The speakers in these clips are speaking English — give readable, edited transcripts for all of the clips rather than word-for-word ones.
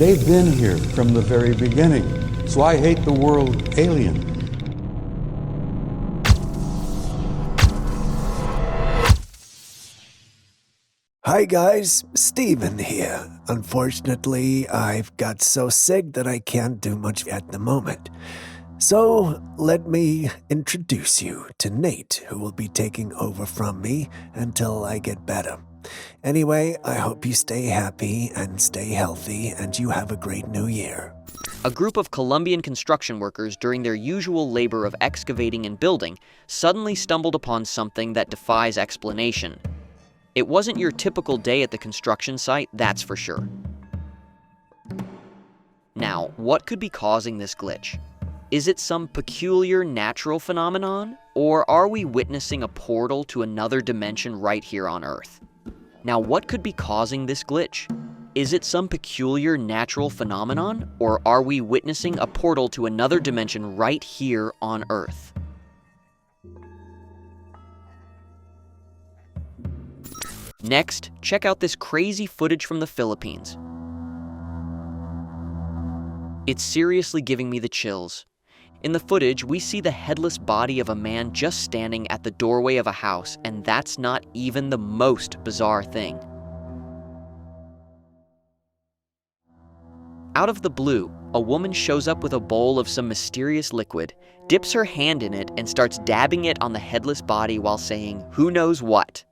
They've been here from the very beginning, so I hate the word alien. Hi guys, Steven here. Unfortunately, I've got so sick that I can't do much at the moment. So, let me introduce you to Nate, who will be taking over from me until I get better. Anyway, I hope you stay happy and stay healthy and you have a great new year. A group of Colombian construction workers during their usual labor of excavating and building suddenly stumbled upon something that defies explanation. It wasn't your typical day at the construction site, that's for sure. Now, what could be causing this glitch? Is it some peculiar natural phenomenon, or are we witnessing a portal to another dimension right here on Earth? Now, what could be causing this glitch? Is it some peculiar natural phenomenon, or are we witnessing a portal to another dimension right here on Earth? Next, check out this crazy footage from the Philippines. It's seriously giving me the chills. In the footage, we see the headless body of a man just standing at the doorway of a house, and that's not even the most bizarre thing. Out of the blue, a woman shows up with a bowl of some mysterious liquid, dips her hand in it, and starts dabbing it on the headless body while saying, "Who knows what?"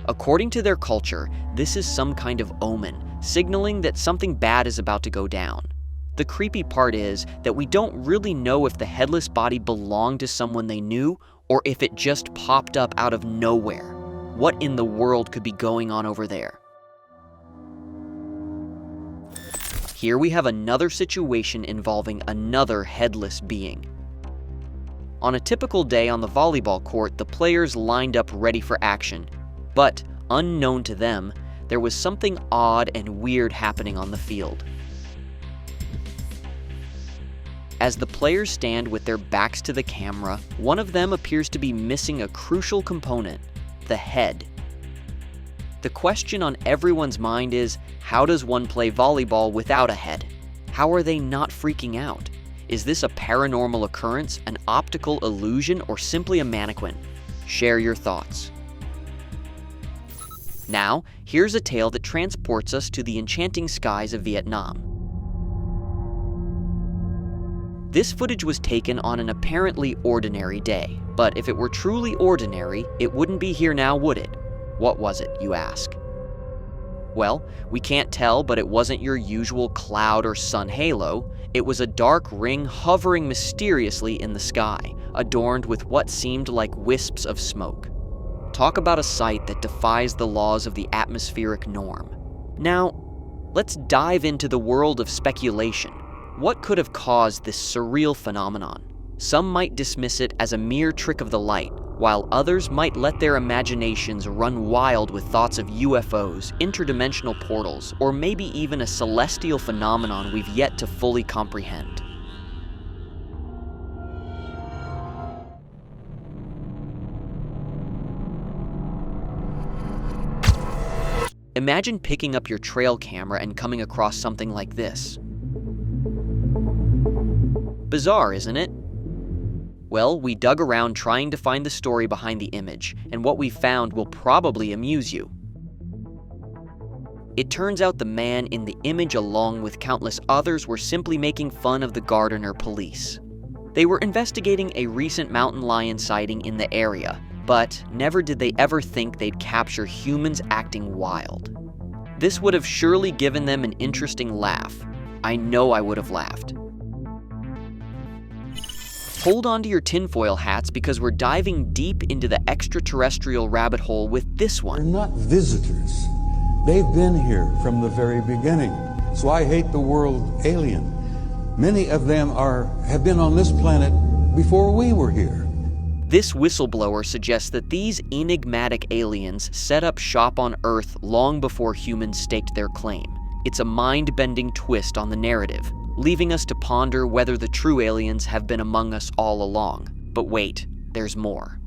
According to their culture, this is some kind of omen, signaling that something bad is about to go down. The creepy part is that we don't really know if the headless body belonged to someone they knew or if it just popped up out of nowhere. What in the world could be going on over there? Here we have another situation involving another headless being. On a typical day on the volleyball court, the players lined up ready for action. But, unknown to them, there was something odd and weird happening on the field. As the players stand with their backs to the camera, one of them appears to be missing a crucial component, the head. The question on everyone's mind is, how does one play volleyball without a head? How are they not freaking out? Is this a paranormal occurrence, an optical illusion, or simply a mannequin? Share your thoughts. Now, here's a tale that transports us to the enchanting skies of Vietnam. This footage was taken on an apparently ordinary day, but if it were truly ordinary, it wouldn't be here now, would it? What was it, you ask? Well, we can't tell, but it wasn't your usual cloud or sun halo. It was a dark ring hovering mysteriously in the sky, adorned with what seemed like wisps of smoke. Talk about a sight that defies the laws of the atmospheric norm. Now, let's dive into the world of speculation. What could have caused this surreal phenomenon? Some might dismiss it as a mere trick of the light, while others might let their imaginations run wild with thoughts of UFOs, interdimensional portals, or maybe even a celestial phenomenon we've yet to fully comprehend. Imagine picking up your trail camera and coming across something like this. Bizarre, isn't it? Well, we dug around trying to find the story behind the image, and what we found will probably amuse you. It turns out the man in the image, along with countless others, were simply making fun of the Gardiner police. They were investigating a recent mountain lion sighting in the area, but never did they ever think they'd capture humans acting wild. This would have surely given them an interesting laugh. I know I would have laughed. Hold on to your tinfoil hats because we're diving deep into the extraterrestrial rabbit hole with this They're one. not visitors. They've been here from the very beginning, so I hate the word alien. Many of them have been on this planet before we were here. This whistleblower suggests that these enigmatic aliens set up shop on Earth long before humans staked their claim. It's a mind-bending twist on the narrative, leaving us to ponder whether the true aliens have been among us all along. But wait, there's more.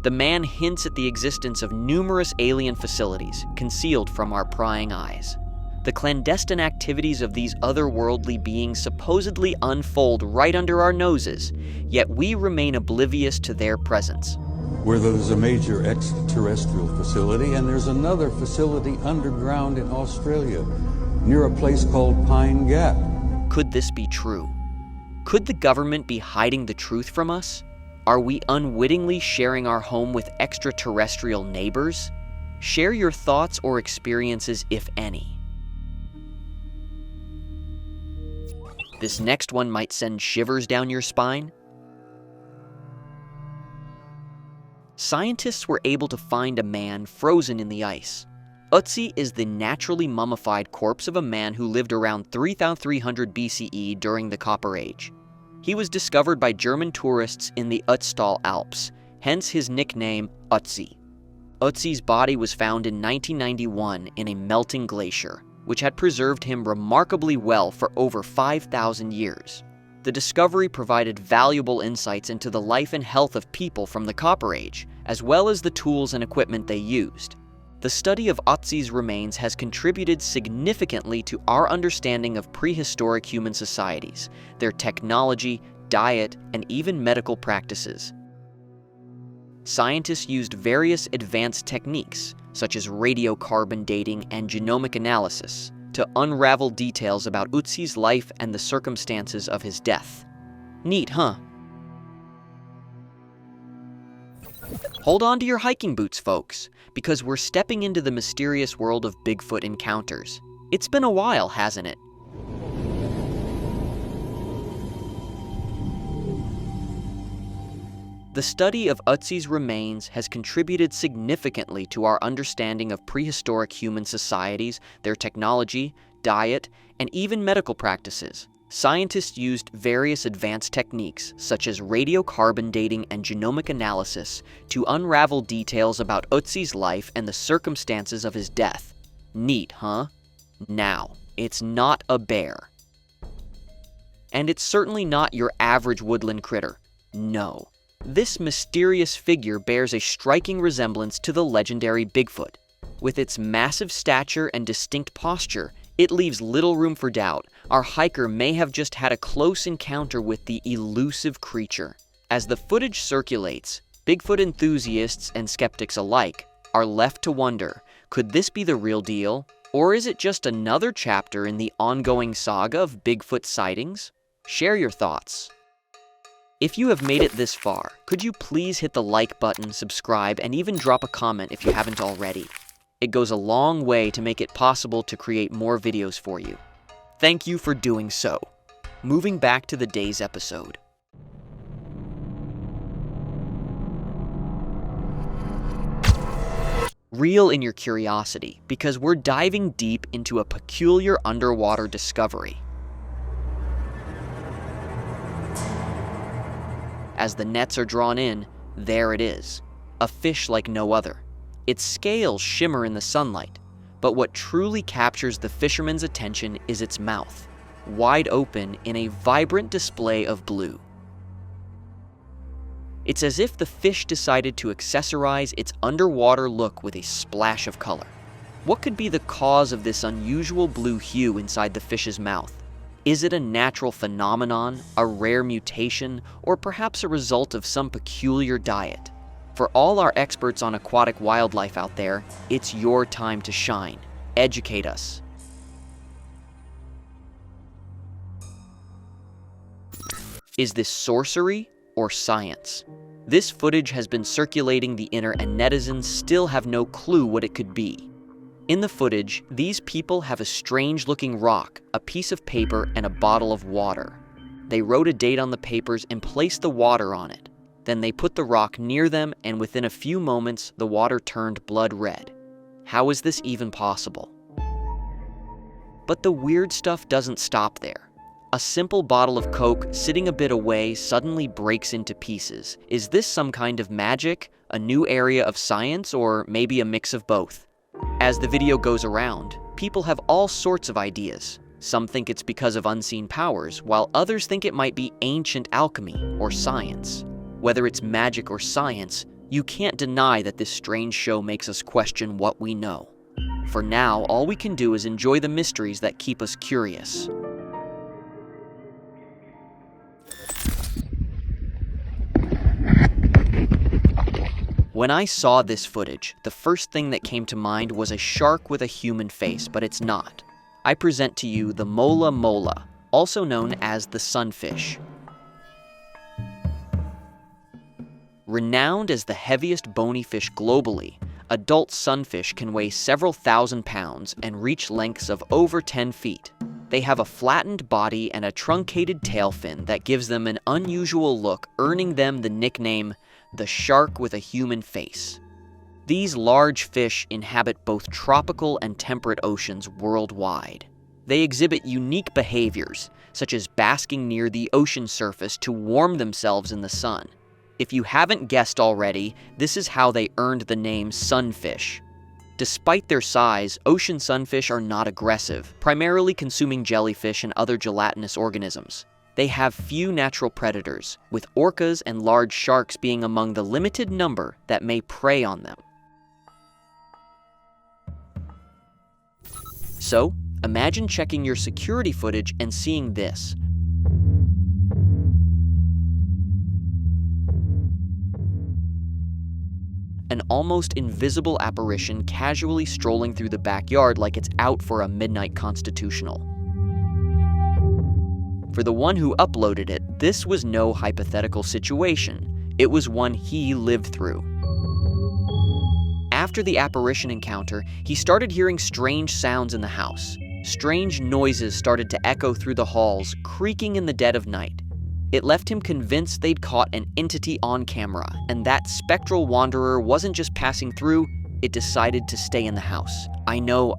The man hints at the existence of numerous alien facilities concealed from our prying eyes. The clandestine activities of these otherworldly beings supposedly unfold right under our noses, yet we remain oblivious to their presence. Where there's a major extraterrestrial facility, and there's another facility underground in Australia, near a place called Pine Gap. Could this be true? Could the government be hiding the truth from us? Are we unwittingly sharing our home with extraterrestrial neighbors? Share your thoughts or experiences, if any. This next one might send shivers down your spine. Scientists were able to find a man frozen in the ice. Ötzi is the naturally mummified corpse of a man who lived around 3300 BCE during the Copper Age. He was discovered by German tourists in the Ötztal Alps, hence his nickname Ötzi. Ötzi's body was found in 1991 in a melting glacier, which had preserved him remarkably well for over 5,000 years. The discovery provided valuable insights into the life and health of people from the Copper Age, as well as the tools and equipment they used. The study of Ötzi's remains has contributed significantly to our understanding of prehistoric human societies, their technology, diet, and even medical practices. Scientists used various advanced techniques, such as radiocarbon dating and genomic analysis, to unravel details about Ötzi's life and the circumstances of his death. Neat, huh? Hold on to your hiking boots, folks, because we're stepping into the mysterious world of Bigfoot encounters. It's been a while, hasn't it? The study of Ötzi's remains has contributed significantly to our understanding of prehistoric human societies, their technology, diet, and even medical practices. Scientists used various advanced techniques, such as radiocarbon dating and genomic analysis, to unravel details about Ötzi's life and the circumstances of his death. Neat, huh? Now, it's not a bear. And it's certainly not your average woodland critter. No. This mysterious figure bears a striking resemblance to the legendary Bigfoot. With its massive stature and distinct posture, it leaves little room for doubt. Our hiker may have just had a close encounter with the elusive creature. As the footage circulates, Bigfoot enthusiasts and skeptics alike are left to wonder, could this be the real deal? Or is it just another chapter in the ongoing saga of Bigfoot sightings? Share your thoughts. If you have made it this far, could you please hit the like button, subscribe, and even drop a comment if you haven't already? It goes a long way to make it possible to create more videos for you. Thank you for doing so. Moving back to the day's episode. Reel in your curiosity, because we're diving deep into a peculiar underwater discovery. As the nets are drawn in, there it is, a fish like no other. Its scales shimmer in the sunlight, but what truly captures the fisherman's attention is its mouth, wide open in a vibrant display of blue. It's as if the fish decided to accessorize its underwater look with a splash of color. What could be the cause of this unusual blue hue inside the fish's mouth? Is it a natural phenomenon, a rare mutation, or perhaps a result of some peculiar diet? For all our experts on aquatic wildlife out there, it's your time to shine. Educate us. Is this sorcery or science? This footage has been circulating the internet and netizens still have no clue what it could be. In the footage, these people have a strange-looking rock, a piece of paper, and a bottle of water. They wrote a date on the papers and placed the water on it. Then they put the rock near them, and within a few moments, the water turned blood red. How is this even possible? But the weird stuff doesn't stop there. A simple bottle of Coke sitting a bit away suddenly breaks into pieces. Is this some kind of magic, a new area of science, or maybe a mix of both? As the video goes around, people have all sorts of ideas. Some think it's because of unseen powers, while others think it might be ancient alchemy or science. Whether it's magic or science, you can't deny that this strange show makes us question what we know. For now, all we can do is enjoy the mysteries that keep us curious. When I saw this footage, the first thing that came to mind was a shark with a human face, but it's not. I present to you the mola mola, also known as the sunfish. Renowned as the heaviest bony fish globally, adult sunfish can weigh several thousand pounds and reach lengths of over 10 feet. They have a flattened body and a truncated tail fin that gives them an unusual look, earning them the nickname the shark with a human face. These large fish inhabit both tropical and temperate oceans worldwide. They exhibit unique behaviors, such as basking near the ocean surface to warm themselves in the sun. If you haven't guessed already, this is how they earned the name sunfish. Despite their size, ocean sunfish are not aggressive, primarily consuming jellyfish and other gelatinous organisms. They have few natural predators, with orcas and large sharks being among the limited number that may prey on them. So, imagine checking your security footage and seeing this. An almost invisible apparition casually strolling through the backyard like it's out for a midnight constitutional. For the one who uploaded it, this was no hypothetical situation. It was one he lived through. After the apparition encounter, he started hearing strange sounds in the house. Strange noises started to echo through the halls, creaking in the dead of night. It left him convinced they'd caught an entity on camera, and that spectral wanderer wasn't just passing through, it decided to stay in the house. I know.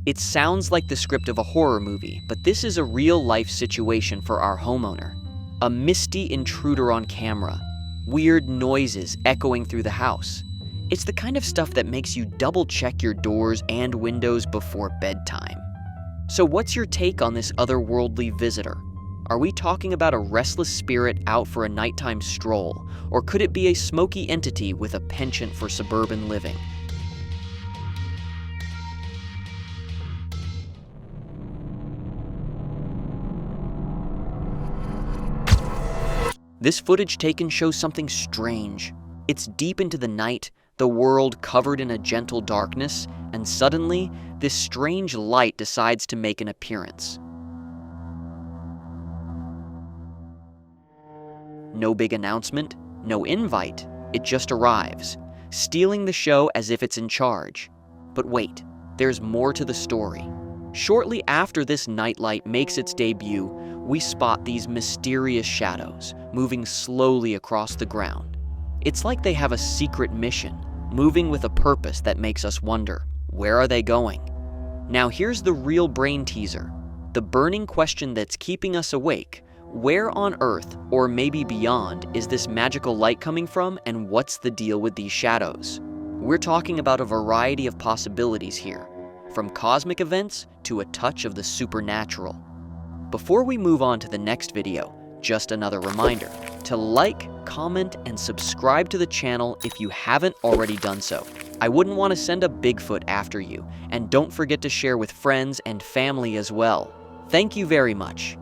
It sounds like the script of a horror movie, but this is a real-life situation for our homeowner. A misty intruder on camera. Weird noises echoing through the house. It's the kind of stuff that makes you double-check your doors and windows before bedtime. So what's your take on this otherworldly visitor? Are we talking about a restless spirit out for a nighttime stroll, or could it be a smoky entity with a penchant for suburban living? This footage taken shows something strange. It's deep into the night, the world covered in a gentle darkness, and suddenly, this strange light decides to make an appearance. No big announcement, no invite, it just arrives, stealing the show as if it's in charge. But wait, there's more to the story. Shortly after this nightlight makes its debut, we spot these mysterious shadows moving slowly across the ground. It's like they have a secret mission, moving with a purpose that makes us wonder, where are they going? Now here's the real brain teaser, the burning question that's keeping us awake. Where on Earth, or maybe beyond, is this magical light coming from, and what's the deal with these shadows? We're talking about a variety of possibilities here, from cosmic events to a touch of the supernatural. Before we move on to the next video, just another reminder to like, comment, and subscribe to the channel if you haven't already done so. I wouldn't want to send a Bigfoot after you, and don't forget to share with friends and family as well. Thank you very much.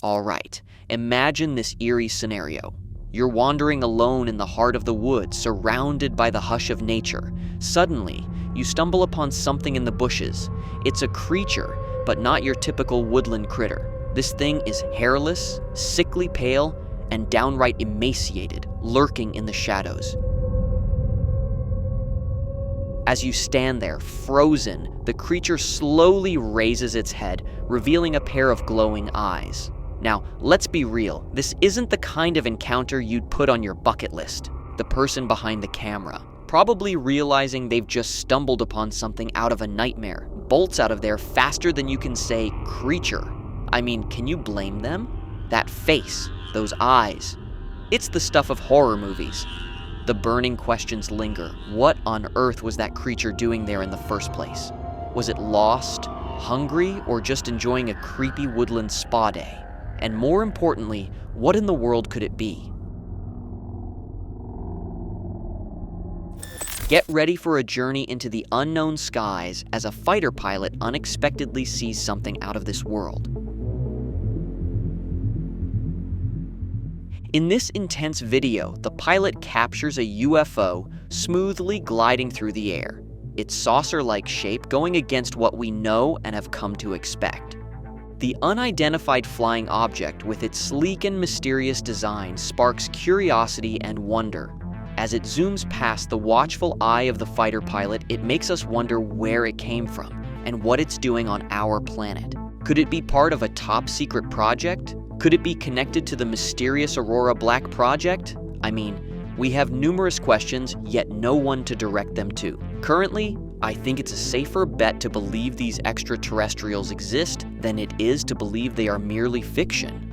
Alright, imagine this eerie scenario. You're wandering alone in the heart of the woods, surrounded by the hush of nature. Suddenly, you stumble upon something in the bushes. It's a creature, but not your typical woodland critter. This thing is hairless, sickly pale, and downright emaciated, lurking in the shadows. As you stand there, frozen, the creature slowly raises its head, revealing a pair of glowing eyes. Now, let's be real, this isn't the kind of encounter you'd put on your bucket list. The person behind the camera, probably realizing they've just stumbled upon something out of a nightmare, bolts out of there faster than you can say, creature. I mean, can you blame them? That face, those eyes. It's the stuff of horror movies. The burning questions linger. What on earth was that creature doing there in the first place? Was it lost, hungry, or just enjoying a creepy woodland spa day? And more importantly, what in the world could it be? Get ready for a journey into the unknown skies as a fighter pilot unexpectedly sees something out of this world. In this intense video, the pilot captures a UFO smoothly gliding through the air, its saucer-like shape going against what we know and have come to expect. The unidentified flying object with its sleek and mysterious design sparks curiosity and wonder. As it zooms past the watchful eye of the fighter pilot, it makes us wonder where it came from and what it's doing on our planet. Could it be part of a top-secret project? Could it be connected to the mysterious Aurora Black project? I mean, we have numerous questions, yet no one to direct them to. Currently, I think it's a safer bet to believe these extraterrestrials exist than it is to believe they are merely fiction.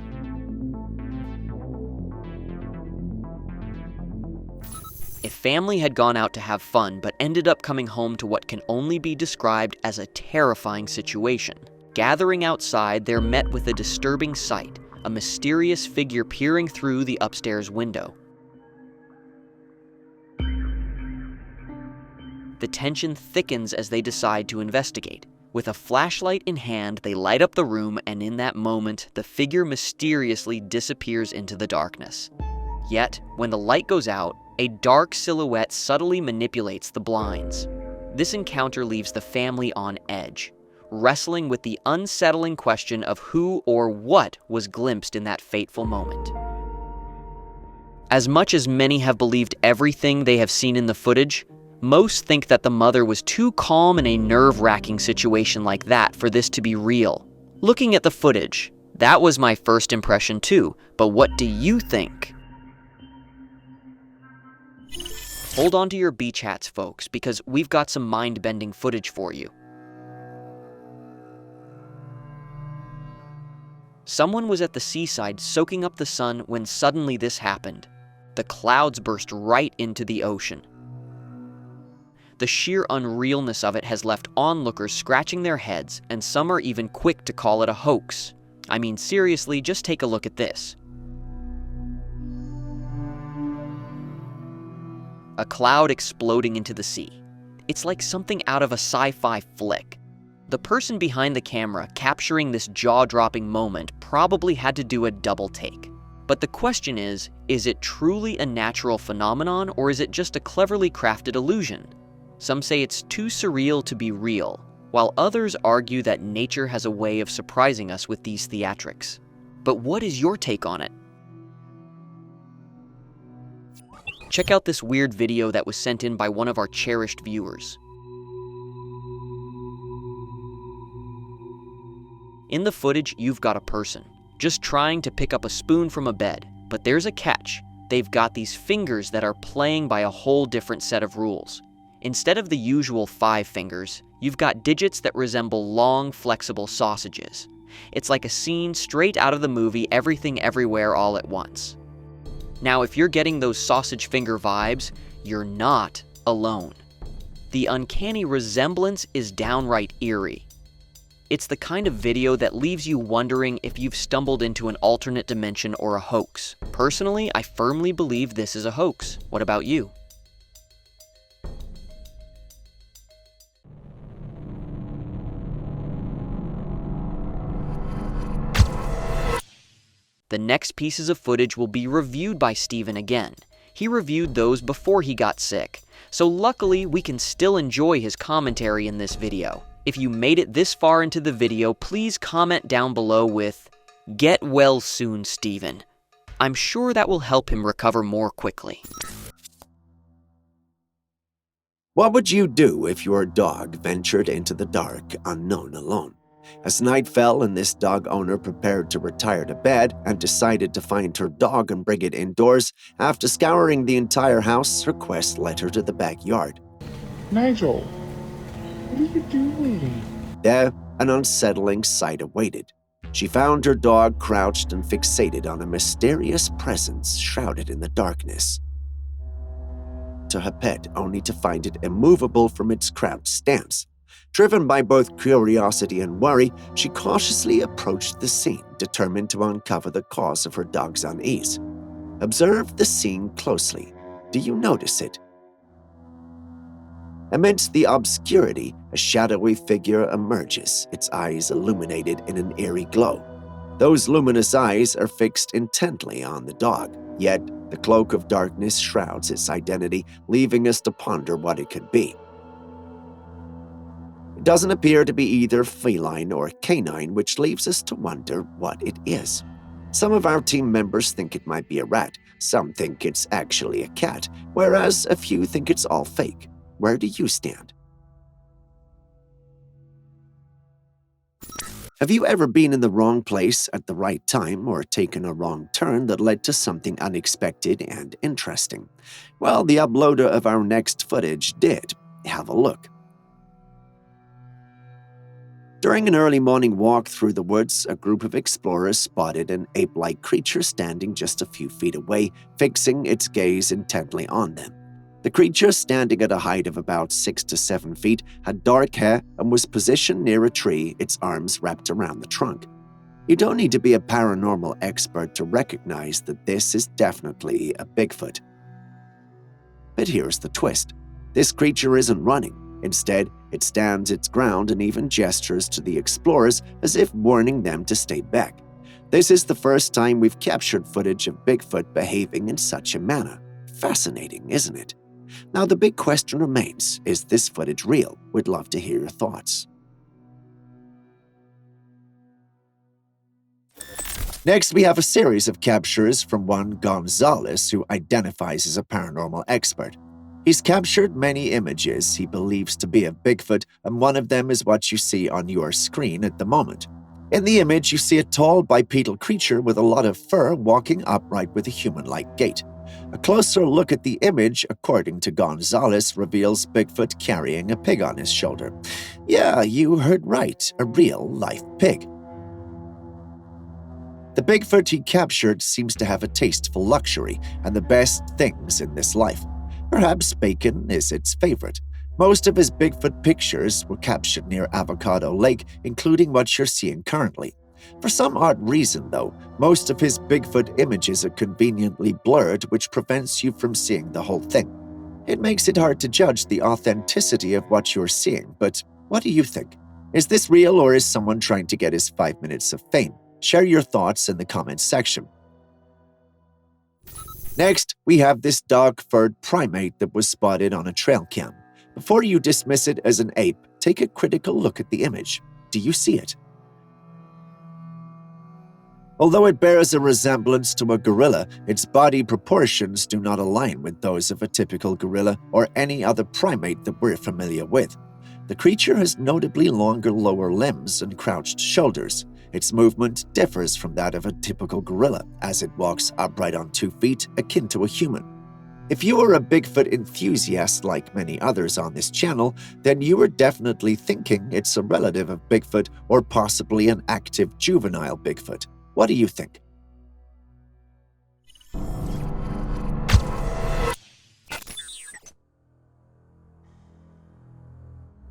A family had gone out to have fun but ended up coming home to what can only be described as a terrifying situation. Gathering outside, they're met with a disturbing sight, a mysterious figure peering through the upstairs window. The tension thickens as they decide to investigate. With a flashlight in hand, they light up the room, and in that moment, the figure mysteriously disappears into the darkness. Yet, when the light goes out, a dark silhouette subtly manipulates the blinds. This encounter leaves the family on edge, wrestling with the unsettling question of who or what was glimpsed in that fateful moment. As much as many have believed everything they have seen in the footage, most think that the mother was too calm in a nerve-wracking situation like that for this to be real. Looking at the footage, that was my first impression too, but what do you think? Hold on to your beach hats, folks, because we've got some mind-bending footage for you. Someone was at the seaside soaking up the sun when suddenly this happened. The clouds burst right into the ocean. The sheer unrealness of it has left onlookers scratching their heads, and some are even quick to call it a hoax. I mean, seriously, just take a look at this. A cloud exploding into the sea. It's like something out of a sci-fi flick. The person behind the camera capturing this jaw-dropping moment probably had to do a double take. But the question is it truly a natural phenomenon, or is it just a cleverly crafted illusion? Some say it's too surreal to be real, while others argue that nature has a way of surprising us with these theatrics. But what is your take on it? Check out this weird video that was sent in by one of our cherished viewers. In the footage, you've got a person just trying to pick up a spoon from a bed, but there's a catch. They've got these fingers that are playing by a whole different set of rules. Instead of the usual 5 fingers, you've got digits that resemble long, flexible sausages. It's like a scene straight out of the movie Everything Everywhere All at Once. Now, if you're getting those sausage finger vibes, you're not alone. The uncanny resemblance is downright eerie. It's the kind of video that leaves you wondering if you've stumbled into an alternate dimension or a hoax. Personally, I firmly believe this is a hoax. What about you? The next pieces of footage will be reviewed by Steven again. He reviewed those before he got sick, so luckily we can still enjoy his commentary in this video. If you made it this far into the video, please comment down below with, "Get well soon, Steven." I'm sure that will help him recover more quickly. What would you do if your dog ventured into the dark, unknown, alone? As night fell and this dog owner prepared to retire to bed and decided to find her dog and bring it indoors, after scouring the entire house, her quest led her to the backyard. Nigel, what are you doing? There, an unsettling sight awaited. She found her dog crouched and fixated on a mysterious presence shrouded in the darkness. To her pet, only to find it immovable from its crouched stance. Driven by both curiosity and worry, she cautiously approached the scene, determined to uncover the cause of her dog's unease. Observe the scene closely. Do you notice it? Amidst the obscurity, a shadowy figure emerges, its eyes illuminated in an eerie glow. Those luminous eyes are fixed intently on the dog, yet the cloak of darkness shrouds its identity, leaving us to ponder what it could be. It doesn't appear to be either feline or canine, which leaves us to wonder what it is. Some of our team members think it might be a rat, some think it's actually a cat, whereas a few think it's all fake. Where do you stand? Have you ever been in the wrong place at the right time or taken a wrong turn that led to something unexpected and interesting? Well, the uploader of our next footage did. Have a look. During an early morning walk through the woods, a group of explorers spotted an ape-like creature standing just a few feet away, fixing its gaze intently on them. The creature, standing at a height of about 6 to 7 feet, had dark hair and was positioned near a tree, its arms wrapped around the trunk. You don't need to be a paranormal expert to recognize that this is definitely a Bigfoot. But here's the twist. This creature isn't running. Instead, it stands its ground and even gestures to the explorers as if warning them to stay back. This is the first time we've captured footage of Bigfoot behaving in such a manner. Fascinating, isn't it? Now, the big question remains, is this footage real? We'd love to hear your thoughts. Next, we have a series of captures from one Gonzalez, who identifies as a paranormal expert. He's captured many images he believes to be of Bigfoot, and one of them is what you see on your screen at the moment. In the image, you see a tall bipedal creature with a lot of fur walking upright with a human-like gait. A closer look at the image, according to Gonzalez, reveals Bigfoot carrying a pig on his shoulder. Yeah, you heard right, a real-life pig. The Bigfoot he captured seems to have a taste for luxury and the best things in this life. Perhaps bacon is its favorite. Most of his Bigfoot pictures were captured near Avocado Lake, including what you're seeing currently. For some odd reason, though, most of his Bigfoot images are conveniently blurred, which prevents you from seeing the whole thing. It makes it hard to judge the authenticity of what you're seeing, but what do you think? Is this real, or is someone trying to get his 5 minutes of fame? Share your thoughts in the comments section. Next, we have this dog-furred primate that was spotted on a trail cam. Before you dismiss it as an ape, take a critical look at the image. Do you see it? Although it bears a resemblance to a gorilla, its body proportions do not align with those of a typical gorilla or any other primate that we're familiar with. The creature has notably longer lower limbs and crouched shoulders. Its movement differs from that of a typical gorilla, as it walks upright on 2 feet, akin to a human. If you are a Bigfoot enthusiast like many others on this channel, then you are definitely thinking it's a relative of Bigfoot or possibly an active juvenile Bigfoot. What do you think?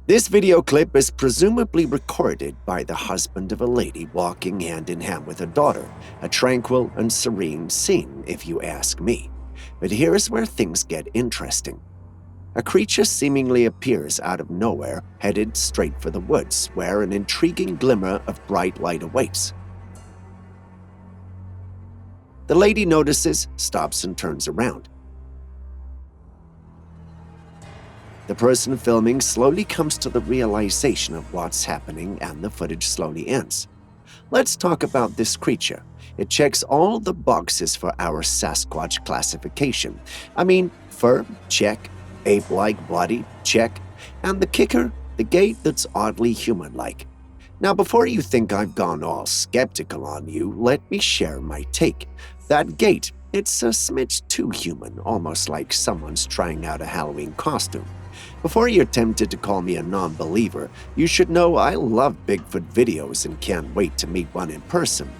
This video clip is presumably recorded by the husband of a lady walking hand in hand with her daughter, a tranquil and serene scene, if you ask me. But here's where things get interesting. A creature seemingly appears out of nowhere, headed straight for the woods, where an intriguing glimmer of bright light awaits. The lady notices, stops, and turns around. The person filming slowly comes to the realization of what's happening, and the footage slowly ends. Let's talk about this creature. It checks all the boxes for our Sasquatch classification. I mean, fur, check. Ape-like body, check. And the kicker, the gait that's oddly human-like. Now, before you think I've gone all skeptical on you, let me share my take. That gait, it's a smidge too human, almost like someone's trying out a Halloween costume. Before you're tempted to call me a non-believer, you should know I love Bigfoot videos and can't wait to meet one in person.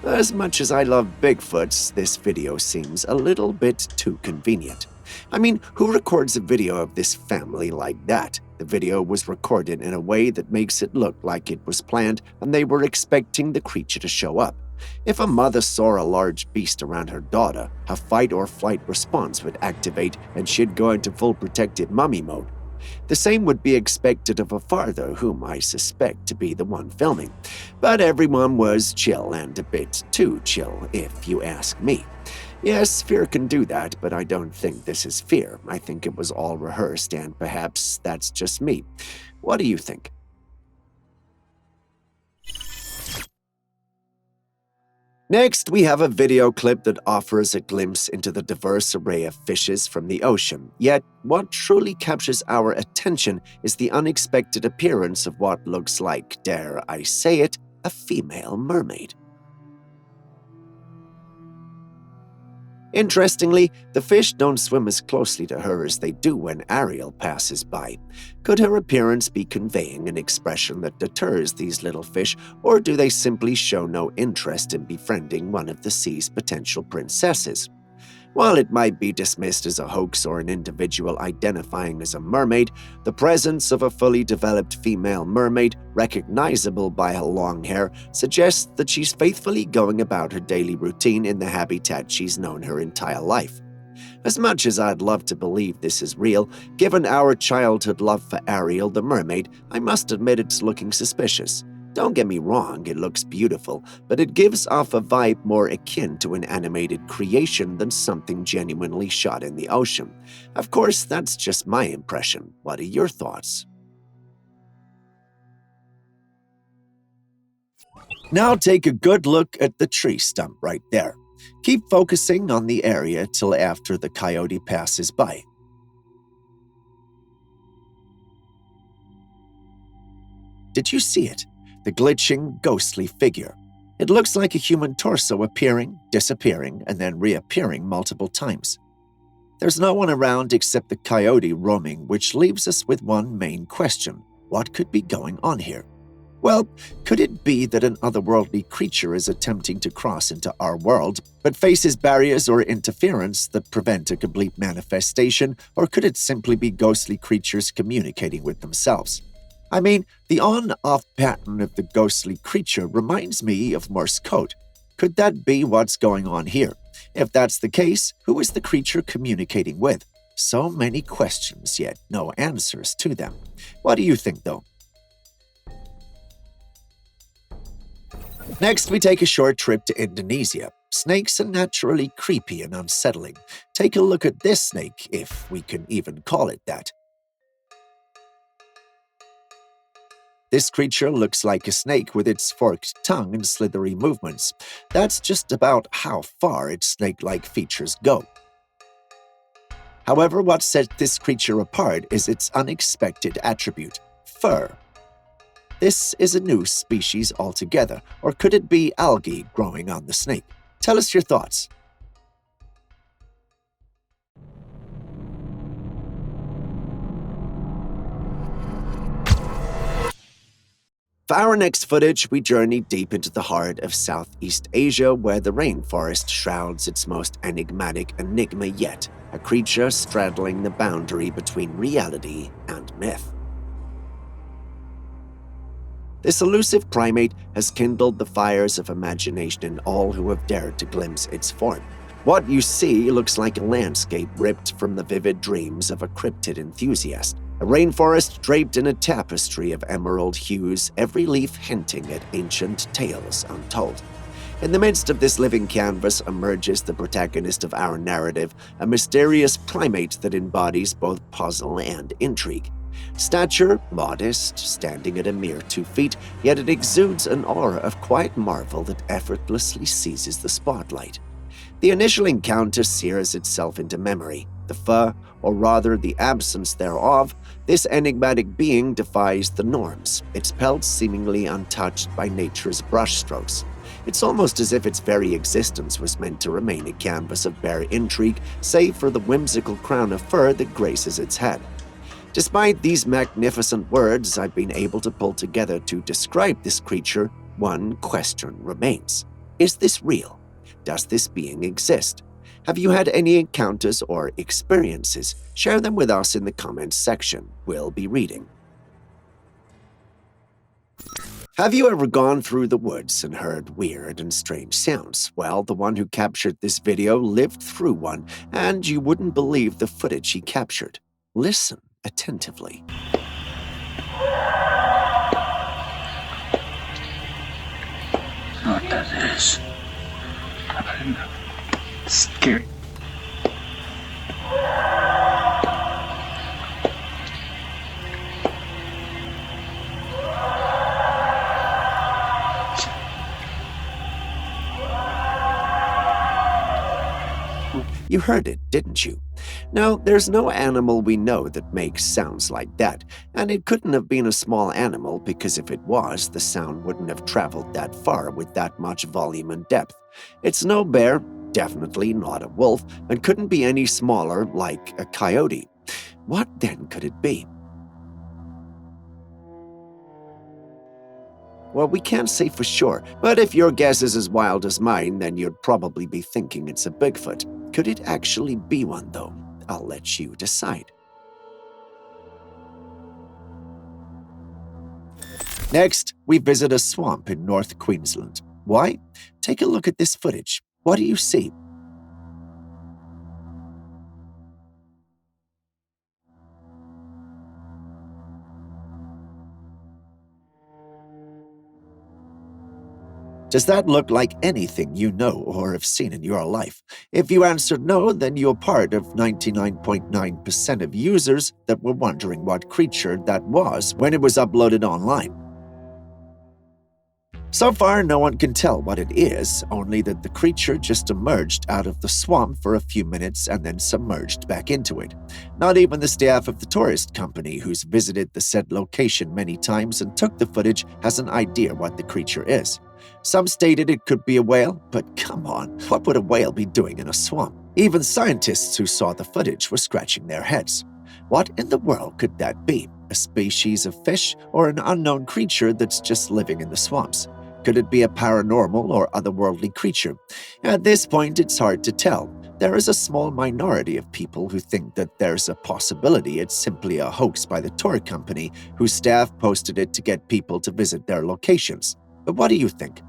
As much as I love Bigfoots, this video seems a little bit too convenient. I mean, who records a video of this family like that? The video was recorded in a way that makes it look like it was planned and they were expecting the creature to show up. If a mother saw a large beast around her daughter, her fight or flight response would activate and she'd go into full protective mummy mode. The same would be expected of a father whom I suspect to be the one filming. But everyone was chill, and a bit too chill, if you ask me. Yes, fear can do that, but I don't think this is fear. I think it was all rehearsed, and perhaps that's just me. What do you think? Next, we have a video clip that offers a glimpse into the diverse array of fishes from the ocean. Yet, what truly captures our attention is the unexpected appearance of what looks like, dare I say it, a female mermaid. Interestingly, the fish don't swim as closely to her as they do when Ariel passes by. Could her appearance be conveying an expression that deters these little fish, or do they simply show no interest in befriending one of the sea's potential princesses? While it might be dismissed as a hoax or an individual identifying as a mermaid, the presence of a fully developed female mermaid, recognizable by her long hair, suggests that she's faithfully going about her daily routine in the habitat she's known her entire life. As much as I'd love to believe this is real, given our childhood love for Ariel the mermaid, I must admit it's looking suspicious. Don't get me wrong, it looks beautiful, but it gives off a vibe more akin to an animated creation than something genuinely shot in the ocean. Of course, that's just my impression. What are your thoughts? Now take a good look at the tree stump right there. Keep focusing on the area till after the coyote passes by. Did you see it? The glitching, ghostly figure. It looks like a human torso appearing, disappearing, and then reappearing multiple times. There's no one around except the coyote roaming, which leaves us with one main question. What could be going on here? Well, could it be that an otherworldly creature is attempting to cross into our world, but faces barriers or interference that prevent a complete manifestation, or could it simply be ghostly creatures communicating with themselves? I mean, the on-off pattern of the ghostly creature reminds me of Morse code. Could that be what's going on here? If that's the case, who is the creature communicating with? So many questions, yet no answers to them. What do you think, though? Next, we take a short trip to Indonesia. Snakes are naturally creepy and unsettling. Take a look at this snake, if we can even call it that. This creature looks like a snake with its forked tongue and slithery movements. That's just about how far its snake-like features go. However, what sets this creature apart is its unexpected attribute, fur. This is a new species altogether, or could it be algae growing on the snake? Tell us your thoughts. For our next footage, we journey deep into the heart of Southeast Asia, where the rainforest shrouds its most enigmatic enigma yet, a creature straddling the boundary between reality and myth. This elusive primate has kindled the fires of imagination in all who have dared to glimpse its form. What you see looks like a landscape ripped from the vivid dreams of a cryptid enthusiast. A rainforest draped in a tapestry of emerald hues, every leaf hinting at ancient tales untold. In the midst of this living canvas emerges the protagonist of our narrative, a mysterious primate that embodies both puzzle and intrigue. Stature modest, standing at a mere 2 feet, yet it exudes an aura of quiet marvel that effortlessly seizes the spotlight. The initial encounter sears itself into memory. The fur, or rather the absence thereof, this enigmatic being defies the norms, its pelt seemingly untouched by nature's brushstrokes. It's almost as if its very existence was meant to remain a canvas of bare intrigue, save for the whimsical crown of fur that graces its head. Despite these magnificent words I've been able to pull together to describe this creature, one question remains. Is this real? Does this being exist? Have you had any encounters or experiences? Share them with us in the comments section. We'll be reading. Have you ever gone through the woods and heard weird and strange sounds? Well, the one who captured this video lived through one, and you wouldn't believe the footage he captured. Listen attentively. What that is? I'm scared. You heard it, didn't you? Now, there's no animal we know that makes sounds like that, and it couldn't have been a small animal because if it was, the sound wouldn't have traveled that far with that much volume and depth. It's no bear, definitely not a wolf, and couldn't be any smaller like a coyote. What then could it be? Well, we can't say for sure, but if your guess is as wild as mine, then you'd probably be thinking it's a Bigfoot. Could it actually be one, though? I'll let you decide. Next, we visit a swamp in North Queensland. Why? Take a look at this footage. What do you see? Does that look like anything you know or have seen in your life? If you answered no, then you're part of 99.9% of users that were wondering what creature that was when it was uploaded online. So far, no one can tell what it is, only that the creature just emerged out of the swamp for a few minutes and then submerged back into it. Not even the staff of the tourist company, who's visited the said location many times and took the footage, has an idea what the creature is. Some stated it could be a whale, but come on, what would a whale be doing in a swamp? Even scientists who saw the footage were scratching their heads. What in the world could that be? A species of fish or an unknown creature that's just living in the swamps? Could it be a paranormal or otherworldly creature? At this point, it's hard to tell. There is a small minority of people who think that there's a possibility it's simply a hoax by the tour company whose staff posted it to get people to visit their locations. But what do you think?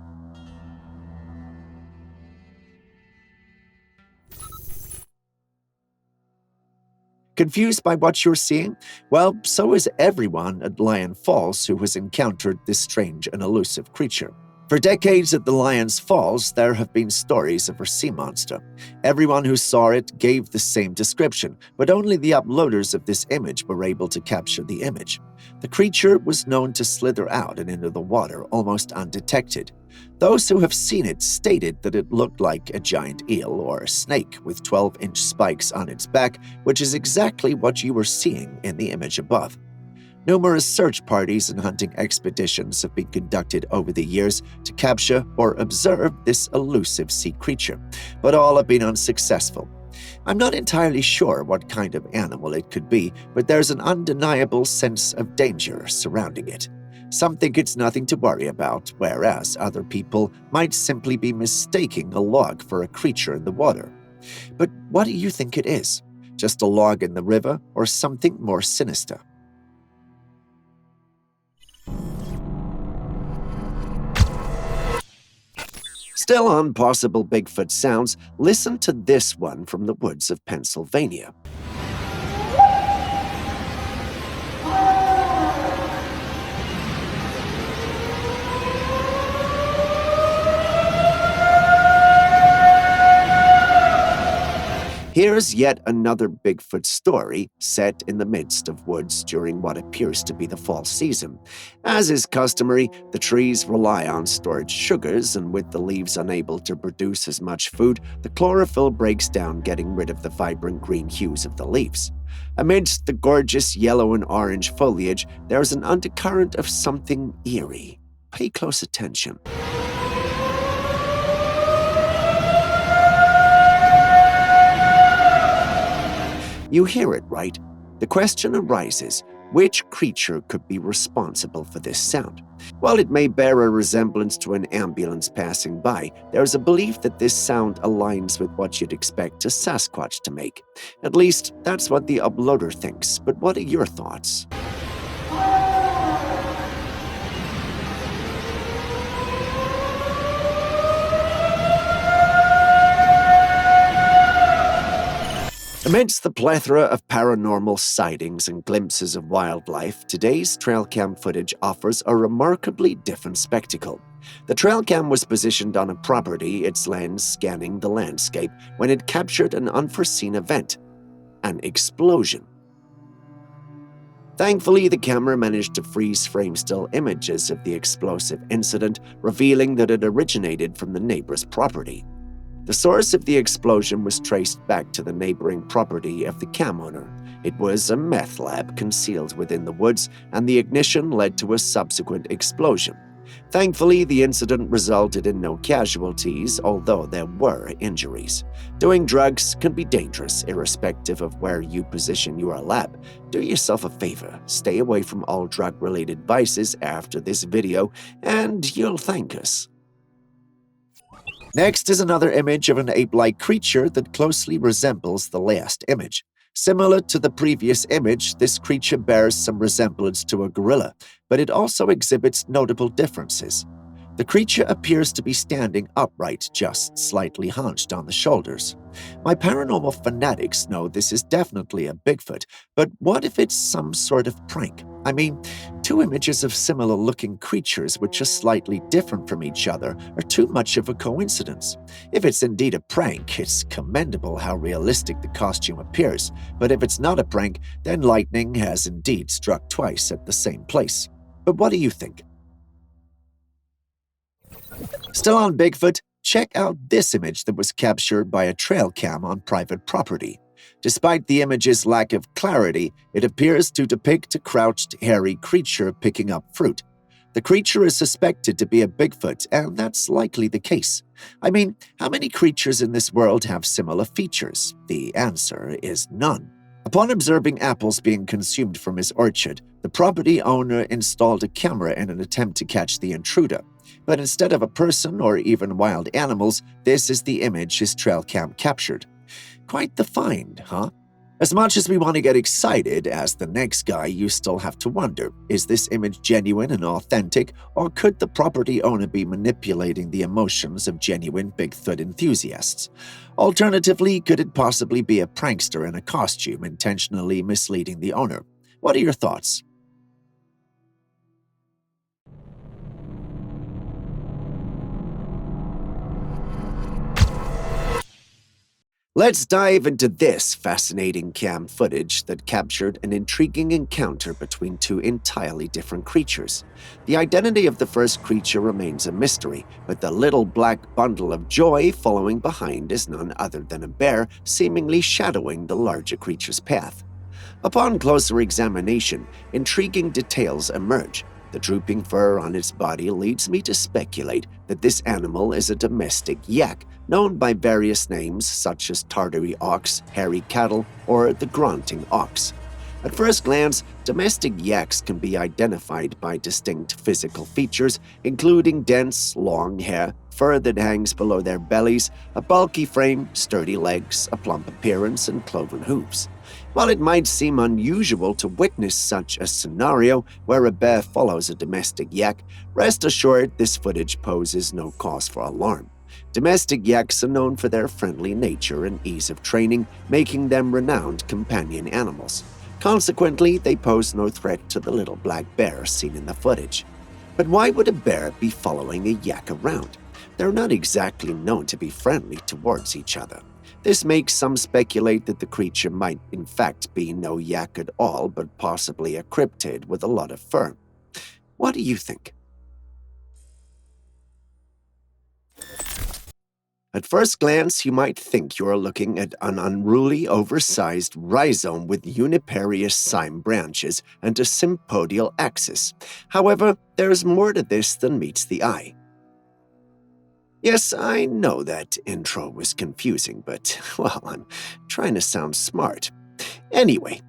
Confused by what you're seeing? Well, so is everyone at Lion Falls who has encountered this strange and elusive creature. For decades at the Lion's Falls, there have been stories of a sea monster. Everyone who saw it gave the same description, but only the uploaders of this image were able to capture the image. The creature was known to slither out and into the water almost undetected. Those who have seen it stated that it looked like a giant eel or a snake with 12-inch spikes on its back, which is exactly what you were seeing in the image above. Numerous search parties and hunting expeditions have been conducted over the years to capture or observe this elusive sea creature, but all have been unsuccessful. I'm not entirely sure what kind of animal it could be, but there's an undeniable sense of danger surrounding it. Some think it's nothing to worry about, whereas other people might simply be mistaking a log for a creature in the water. But what do you think it is? Just a log in the river or something more sinister? Still on possible Bigfoot sounds, listen to this one from the woods of Pennsylvania. Here's yet another Bigfoot story set in the midst of woods during what appears to be the fall season. As is customary, the trees rely on stored sugars, and with the leaves unable to produce as much food, the chlorophyll breaks down, getting rid of the vibrant green hues of the leaves. Amidst the gorgeous yellow and orange foliage, there is an undercurrent of something eerie. Pay close attention. You hear it, right? The question arises, which creature could be responsible for this sound? While it may bear a resemblance to an ambulance passing by, there is a belief that this sound aligns with what you'd expect a Sasquatch to make. At least, that's what the uploader thinks, but what are your thoughts? Amidst the plethora of paranormal sightings and glimpses of wildlife, today's Trailcam footage offers a remarkably different spectacle. The Trailcam was positioned on a property, its lens scanning the landscape, when it captured an unforeseen event: an explosion. Thankfully, the camera managed to freeze frame-still images of the explosive incident, revealing that it originated from the neighbor's property. The source of the explosion was traced back to the neighboring property of the cam owner. It was a meth lab concealed within the woods, and the ignition led to a subsequent explosion. Thankfully, the incident resulted in no casualties, although there were injuries. Doing drugs can be dangerous, irrespective of where you position your lab. Do yourself a favor, stay away from all drug-related vices after this video, and you'll thank us. Next is another image of an ape-like creature that closely resembles the last image. Similar to the previous image, this creature bears some resemblance to a gorilla, but it also exhibits notable differences. The creature appears to be standing upright, just slightly hunched on the shoulders. My paranormal fanatics know this is definitely a Bigfoot, but what if it's some sort of prank? I mean, two images of similar-looking creatures which are slightly different from each other are too much of a coincidence. If it's indeed a prank, it's commendable how realistic the costume appears, but if it's not a prank, then lightning has indeed struck twice at the same place. But what do you think? Still on Bigfoot, check out this image that was captured by a trail cam on private property. Despite the image's lack of clarity, it appears to depict a crouched, hairy creature picking up fruit. The creature is suspected to be a Bigfoot, and that's likely the case. I mean, how many creatures in this world have similar features? The answer is none. Upon observing apples being consumed from his orchard, the property owner installed a camera in an attempt to catch the intruder. But instead of a person or even wild animals, this is the image his trail cam captured. Quite the find, huh? As much as we want to get excited as the next guy, you still have to wonder, is this image genuine and authentic, or could the property owner be manipulating the emotions of genuine Bigfoot enthusiasts? Alternatively, could it possibly be a prankster in a costume intentionally misleading the owner? What are your thoughts? Let's dive into this fascinating cam footage that captured an intriguing encounter between two entirely different creatures. The identity of the first creature remains a mystery, but the little black bundle of joy following behind is none other than a bear, seemingly shadowing the larger creature's path. Upon closer examination, intriguing details emerge. The drooping fur on its body leads me to speculate that this animal is a domestic yak, known by various names such as Tartary ox, hairy cattle, or the grunting ox. At first glance, domestic yaks can be identified by distinct physical features, including dense, long hair, fur that hangs below their bellies, a bulky frame, sturdy legs, a plump appearance, and cloven hooves. While it might seem unusual to witness such a scenario where a bear follows a domestic yak, rest assured this footage poses no cause for alarm. Domestic yaks are known for their friendly nature and ease of training, making them renowned companion animals. Consequently, they pose no threat to the little black bear seen in the footage. But why would a bear be following a yak around? They're not exactly known to be friendly towards each other. This makes some speculate that the creature might in fact be no yak at all, but possibly a cryptid with a lot of fur. What do you think? At first glance, you might think you're looking at an unruly, oversized rhizome with uniparious cyme branches and a sympodial axis. However, there's more to this than meets the eye. Yes, I know that intro was confusing, but, well, I'm trying to sound smart. Anyway,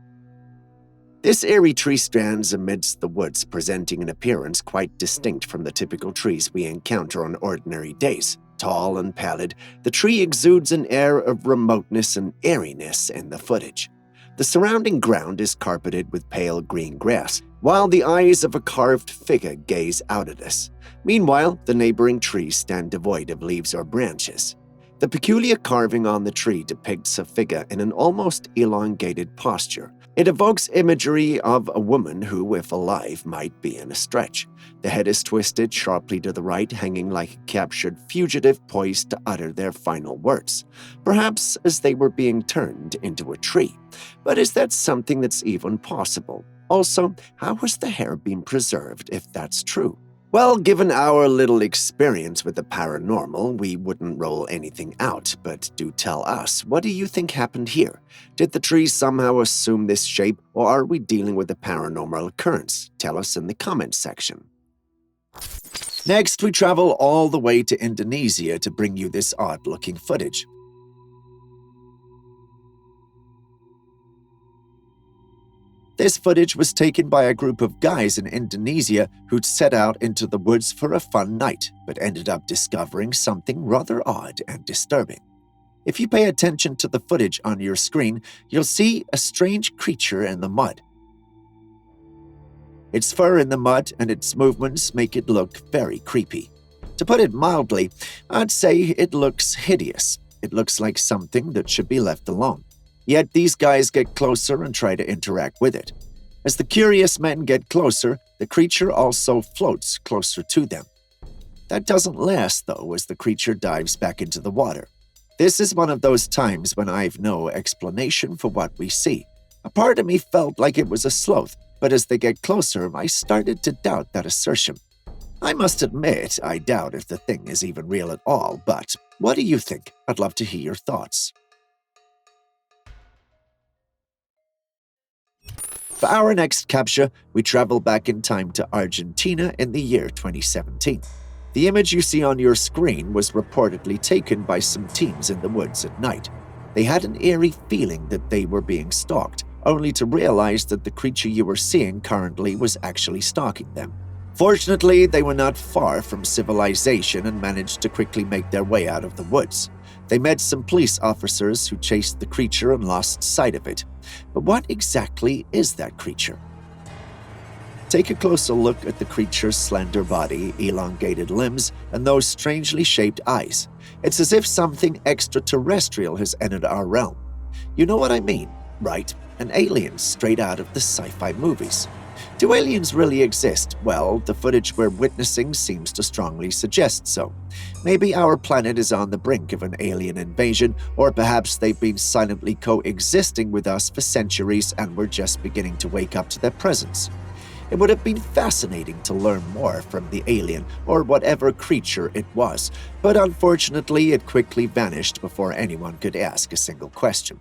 this eerie tree stands amidst the woods, presenting an appearance quite distinct from the typical trees we encounter on ordinary days. Tall and pallid, the tree exudes an air of remoteness and airiness in the footage. The surrounding ground is carpeted with pale green grass, while the eyes of a carved figure gaze out at us. Meanwhile, the neighboring trees stand devoid of leaves or branches. The peculiar carving on the tree depicts a figure in an almost elongated posture. It evokes imagery of a woman who, if alive, might be in a stretch. The head is twisted sharply to the right, hanging like a captured fugitive poised to utter their final words, perhaps as they were being turned into a tree. But is that something that's even possible? Also, how has the hair been preserved if that's true? Well, given our little experience with the paranormal, we wouldn't roll anything out, but do tell us, what do you think happened here? Did the tree somehow assume this shape, or are we dealing with a paranormal occurrence? Tell us in the comments section. Next, we travel all the way to Indonesia to bring you this odd-looking footage. This footage was taken by a group of guys in Indonesia who'd set out into the woods for a fun night, but ended up discovering something rather odd and disturbing. If you pay attention to the footage on your screen, you'll see a strange creature in the mud. Its fur in the mud and its movements make it look very creepy. To put it mildly, I'd say it looks hideous. It looks like something that should be left alone. Yet these guys get closer and try to interact with it. As the curious men get closer, the creature also floats closer to them. That doesn't last, though, as the creature dives back into the water. This is one of those times when I've no explanation for what we see. A part of me felt like it was a sloth, but as they get closer, I started to doubt that assertion. I must admit, I doubt if the thing is even real at all, but what do you think? I'd love to hear your thoughts. For our next capture, we travel back in time to Argentina in the year 2017. The image you see on your screen was reportedly taken by some teens in the woods at night. They had an eerie feeling that they were being stalked, only to realize that the creature you were seeing currently was actually stalking them. Fortunately, they were not far from civilization and managed to quickly make their way out of the woods. They met some police officers who chased the creature and lost sight of it. But what exactly is that creature? Take a closer look at the creature's slender body, elongated limbs, and those strangely shaped eyes. It's as if something extraterrestrial has entered our realm. You know what I mean, right? An alien straight out of the sci-fi movies. Do aliens really exist? Well, the footage we're witnessing seems to strongly suggest so. Maybe our planet is on the brink of an alien invasion, or perhaps they've been silently coexisting with us for centuries and we're just beginning to wake up to their presence. It would have been fascinating to learn more from the alien, or whatever creature it was, but unfortunately it quickly vanished before anyone could ask a single question.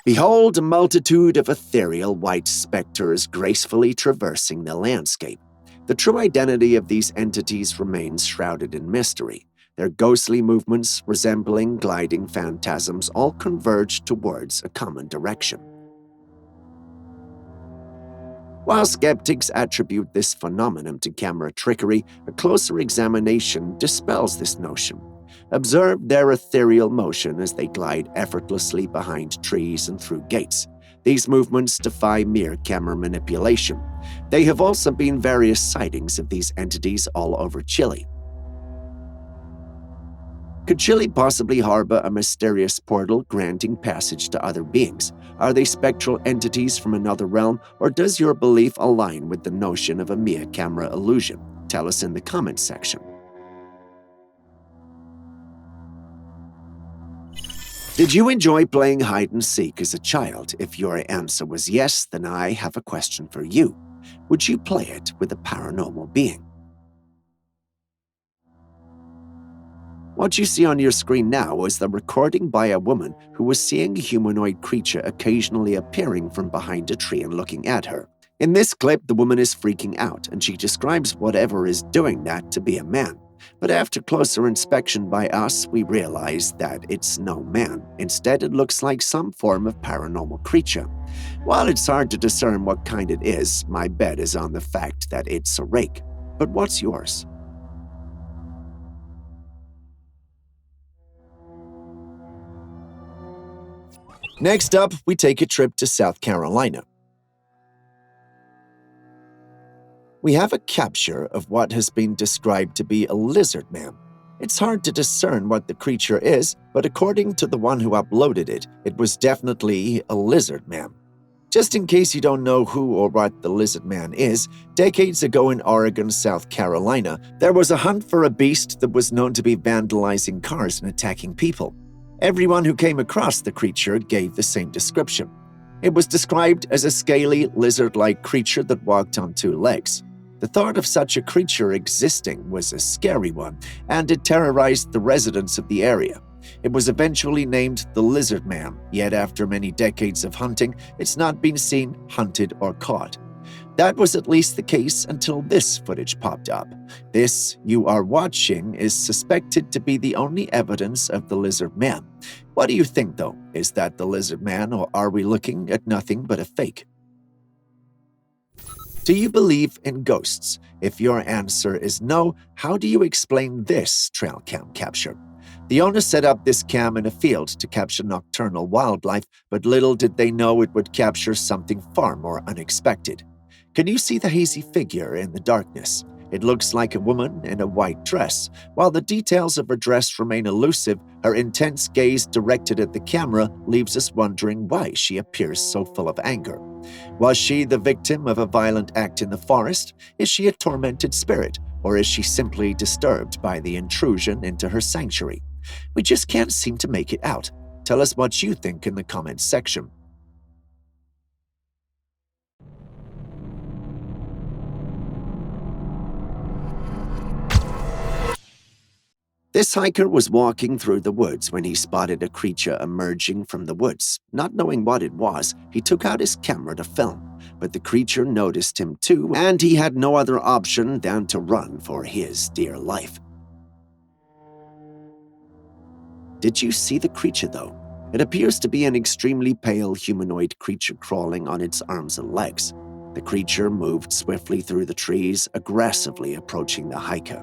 Behold a multitude of ethereal white specters gracefully traversing the landscape. The true identity of these entities remains shrouded in mystery. Their ghostly movements, resembling gliding phantasms, all converge towards a common direction. While skeptics attribute this phenomenon to camera trickery, a closer examination dispels this notion. Observe their ethereal motion as they glide effortlessly behind trees and through gates. These movements defy mere camera manipulation. There have also been various sightings of these entities all over Chile. Could Chile possibly harbor a mysterious portal granting passage to other beings? Are they spectral entities from another realm, or does your belief align with the notion of a mere camera illusion? Tell us in the comments section. Did you enjoy playing hide and seek as a child? If your answer was yes, then I have a question for you. Would you play it with a paranormal being? What you see on your screen now is the recording by a woman who was seeing a humanoid creature occasionally appearing from behind a tree and looking at her. In this clip, the woman is freaking out, and she describes whatever is doing that to be a man. But after closer inspection by us, we realize that it's no man. Instead, it looks like some form of paranormal creature. While it's hard to discern what kind it is, my bet is on the fact that it's a rake. But what's yours? Next up, we take a trip to South Carolina. we have a capture of what has been described to be a lizard man. It's hard to discern what the creature is, but according to the one who uploaded it, it was definitely a lizard man. Just in case you don't know who or what the lizard man is, decades ago in Oregon, South Carolina, there was a hunt for a beast that was known to be vandalizing cars and attacking people. Everyone who came across the creature gave the same description. It was described as a scaly, lizard-like creature that walked on two legs. The thought of such a creature existing was a scary one, and it terrorized the residents of the area. It was eventually named the Lizard Man, yet after many decades of hunting, it's not been seen, hunted, or caught. That was at least the case until this footage popped up. This you are watching is suspected to be the only evidence of the Lizard Man. What do you think, though? Is that the Lizard Man, or are we looking at nothing but a fake? Do you believe in ghosts? If your answer is no, how do you explain this trail cam capture? The owner set up this cam in a field to capture nocturnal wildlife, but little did they know it would capture something far more unexpected. Can you see the hazy figure in the darkness? It looks like a woman in a white dress. While the details of her dress remain elusive, her intense gaze directed at the camera leaves us wondering why she appears so full of anger. Was she the victim of a violent act in the forest? Is she a tormented spirit? Or is she simply disturbed by the intrusion into her sanctuary? We just can't seem to make it out. Tell us what you think in the comments section. This hiker was walking through the woods when he spotted a creature emerging from the woods. Not knowing what it was, he took out his camera to film, but the creature noticed him too, and he had no other option than to run for his dear life. Did you see the creature, though? It appears to be an extremely pale humanoid creature crawling on its arms and legs. The creature moved swiftly through the trees, aggressively approaching the hiker.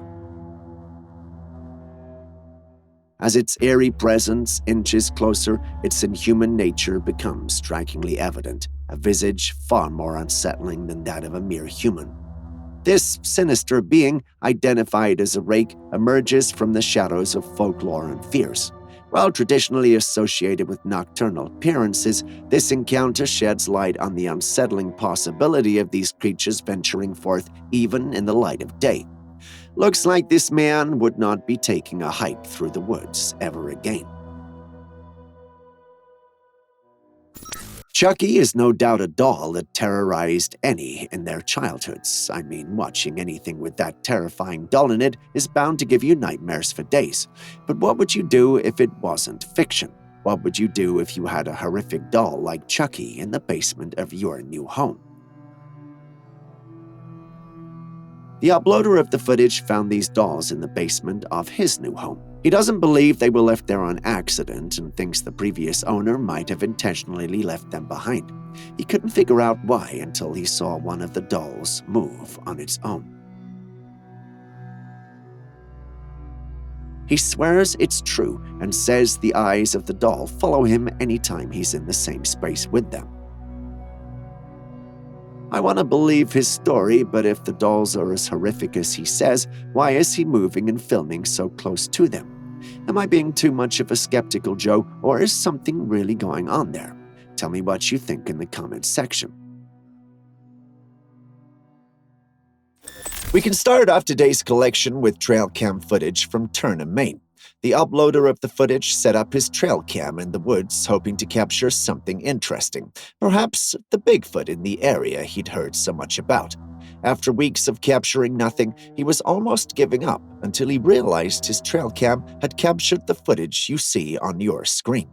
As its eerie presence inches closer, its inhuman nature becomes strikingly evident, a visage far more unsettling than that of a mere human. This sinister being, identified as a rake, emerges from the shadows of folklore and fears. While traditionally associated with nocturnal appearances, this encounter sheds light on the unsettling possibility of these creatures venturing forth even in the light of day. Looks like this man would not be taking a hike through the woods ever again. Chucky is no doubt a doll that terrorized any in their childhoods. I mean, watching anything with that terrifying doll in it is bound to give you nightmares for days. But what would you do if it wasn't fiction? What would you do if you had a horrific doll like Chucky in the basement of your new home? The uploader of the footage found these dolls in the basement of his new home. He doesn't believe they were left there on accident and thinks the previous owner might have intentionally left them behind. He couldn't figure out why until he saw one of the dolls move on its own. He swears it's true and says the eyes of the doll follow him anytime he's in the same space with them. I want to believe his story, but if the dolls are as horrific as he says, why is he moving and filming so close to them? Am I being too much of a skeptical Joe, or is something really going on there? Tell me what you think in the comments section. We can start off today's collection with trail cam footage from Turnham, Maine. The uploader of the footage set up his trail cam in the woods, hoping to capture something interesting, perhaps the Bigfoot in the area he'd heard so much about. After weeks of capturing nothing, he was almost giving up until he realized his trail cam had captured the footage you see on your screen.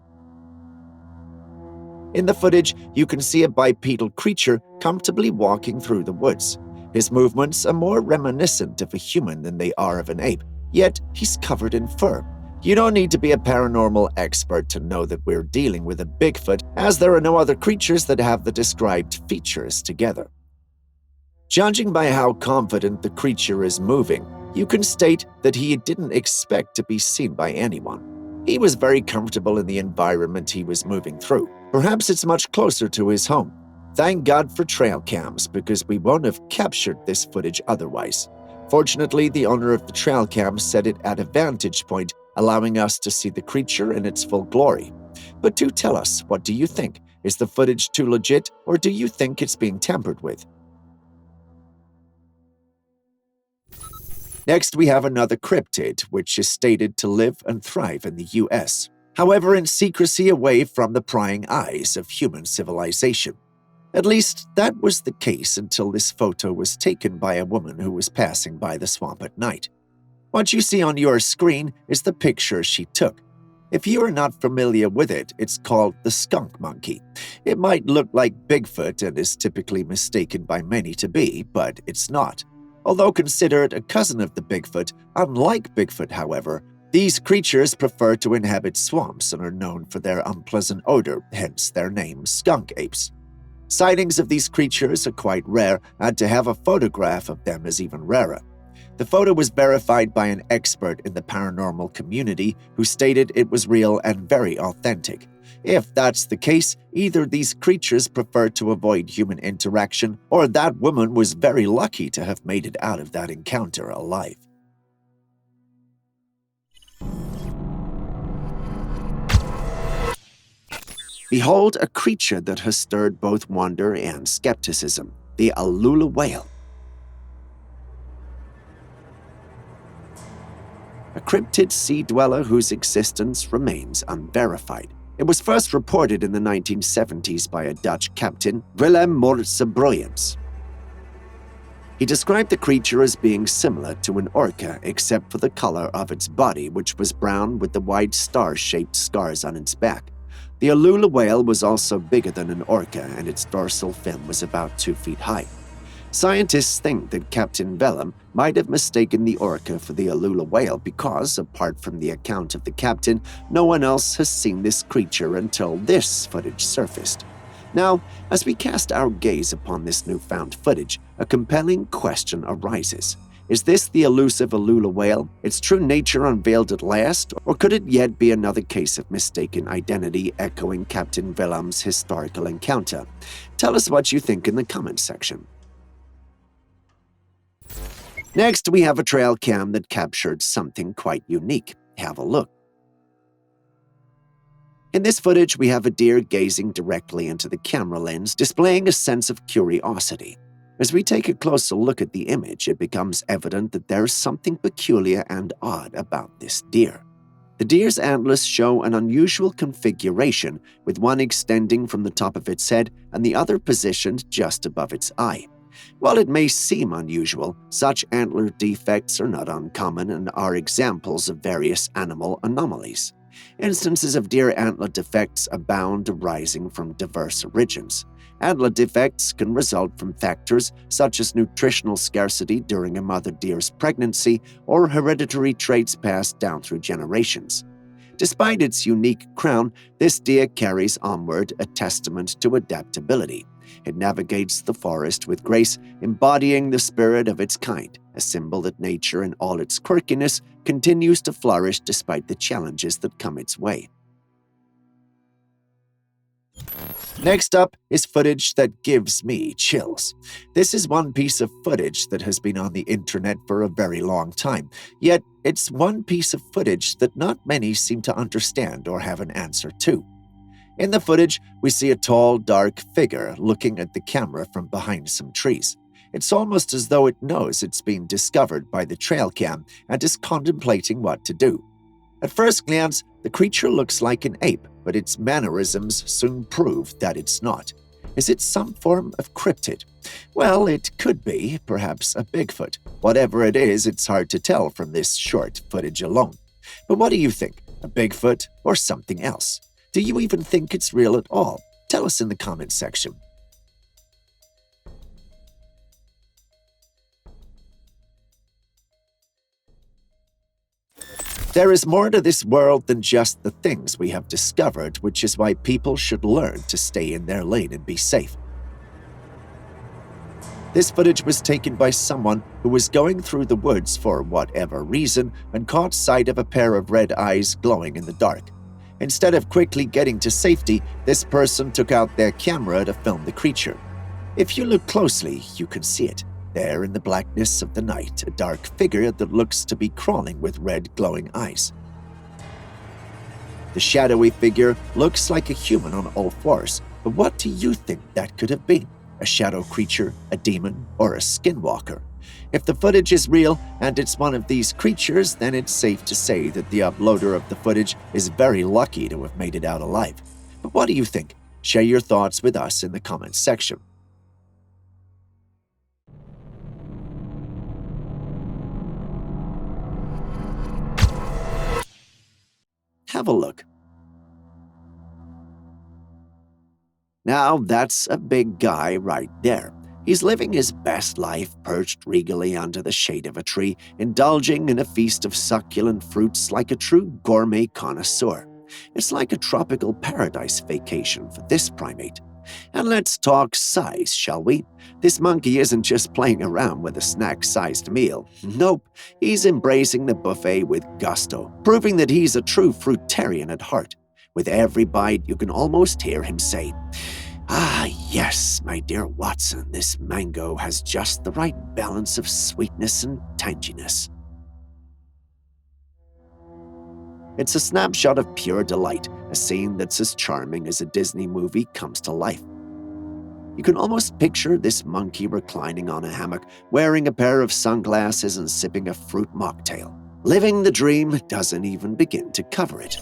In the footage, you can see a bipedal creature comfortably walking through the woods. His movements are more reminiscent of a human than they are of an ape, yet he's covered in fur. You don't need to be a paranormal expert to know that we're dealing with a Bigfoot, as there are no other creatures that have the described features together. Judging by how confident the creature is moving, you can state that he didn't expect to be seen by anyone. He was very comfortable in the environment he was moving through. Perhaps it's much closer to his home. Thank God for trail cams, because we won't have captured this footage otherwise. Fortunately, the owner of the trail cam set it at a vantage point, allowing us to see the creature in its full glory. But do tell us, what do you think? Is the footage too legit, or do you think it's being tampered with? Next, we have another cryptid, which is stated to live and thrive in the US. However, in secrecy away from the prying eyes of human civilization. At least, that was the case until this photo was taken by a woman who was passing by the swamp at night. What you see on your screen is the picture she took. If you are not familiar with it, it's called the skunk monkey. It might look like Bigfoot and is typically mistaken by many to be, but it's not. Although considered a cousin of the Bigfoot, unlike Bigfoot, however, these creatures prefer to inhabit swamps and are known for their unpleasant odor, hence their name, skunk apes. Sightings of these creatures are quite rare, and to have a photograph of them is even rarer. The photo was verified by an expert in the paranormal community who stated it was real and very authentic. If that's the case, either these creatures prefer to avoid human interaction, or that woman was very lucky to have made it out of that encounter alive. Behold a creature that has stirred both wonder and skepticism, the Alula whale. A cryptid sea dweller whose existence remains unverified. It was first reported in the 1970s by a Dutch captain, Willem Moritz. He described the creature as being similar to an orca except for the color of its body, which was brown with the wide star-shaped scars on its back. The Alula whale was also bigger than an orca, and its dorsal fin was about 2 feet high. Scientists think that Captain Willem might have mistaken the orca for the Alula whale because, apart from the account of the captain, no one else has seen this creature until this footage surfaced. Now, as we cast our gaze upon this newfound footage, a compelling question arises. Is this the elusive Alula whale, its true nature unveiled at last, or could it yet be another case of mistaken identity echoing Captain Willem's historical encounter? Tell us what you think in the comments section. Next, we have a trail cam that captured something quite unique. Have a look. In this footage, we have a deer gazing directly into the camera lens, displaying a sense of curiosity. As we take a closer look at the image, it becomes evident that there is something peculiar and odd about this deer. The deer's antlers show an unusual configuration, with one extending from the top of its head and the other positioned just above its eye. While it may seem unusual, such antler defects are not uncommon and are examples of various animal anomalies. Instances of deer antler defects abound, arising from diverse origins. Antler defects can result from factors such as nutritional scarcity during a mother deer's pregnancy or hereditary traits passed down through generations. Despite its unique crown, this deer carries onward a testament to adaptability. It navigates the forest with grace, embodying the spirit of its kind, a symbol that nature in all its quirkiness continues to flourish despite the challenges that come its way. Next up is footage that gives me chills. This is one piece of footage that has been on the internet for a very long time, yet it's one piece of footage that not many seem to understand or have an answer to. In the footage, we see a tall, dark figure looking at the camera from behind some trees. It's almost as though it knows it's been discovered by the trail cam and is contemplating what to do. At first glance, the creature looks like an ape, but its mannerisms soon prove that it's not. Is it some form of cryptid? Well, it could be, perhaps a Bigfoot. Whatever it is, it's hard to tell from this short footage alone. But what do you think? A Bigfoot or something else? Do you even think it's real at all? Tell us in the comments section. There is more to this world than just the things we have discovered, which is why people should learn to stay in their lane and be safe. This footage was taken by someone who was going through the woods for whatever reason and caught sight of a pair of red eyes glowing in the dark. Instead of quickly getting to safety, this person took out their camera to film the creature. If you look closely, you can see it. There in the blackness of the night, a dark figure that looks to be crawling with red glowing eyes. The shadowy figure looks like a human on all fours, but what do you think that could have been? A shadow creature, a demon, or a skinwalker? If the footage is real and it's one of these creatures, then it's safe to say that the uploader of the footage is very lucky to have made it out alive. But what do you think? Share your thoughts with us in the comments section. Have a look. Now that's a big guy right there. He's living his best life perched regally under the shade of a tree, indulging in a feast of succulent fruits like a true gourmet connoisseur. It's like a tropical paradise vacation for this primate. And let's talk size, shall we? This monkey isn't just playing around with a snack-sized meal. Nope, he's embracing the buffet with gusto, proving that he's a true fruitarian at heart. With every bite, you can almost hear him say, "Ah, yes, my dear Watson, this mango has just the right balance of sweetness and tanginess." It's a snapshot of pure delight, a scene that's as charming as a Disney movie comes to life. You can almost picture this monkey reclining on a hammock, wearing a pair of sunglasses and sipping a fruit mocktail. Living the dream doesn't even begin to cover it.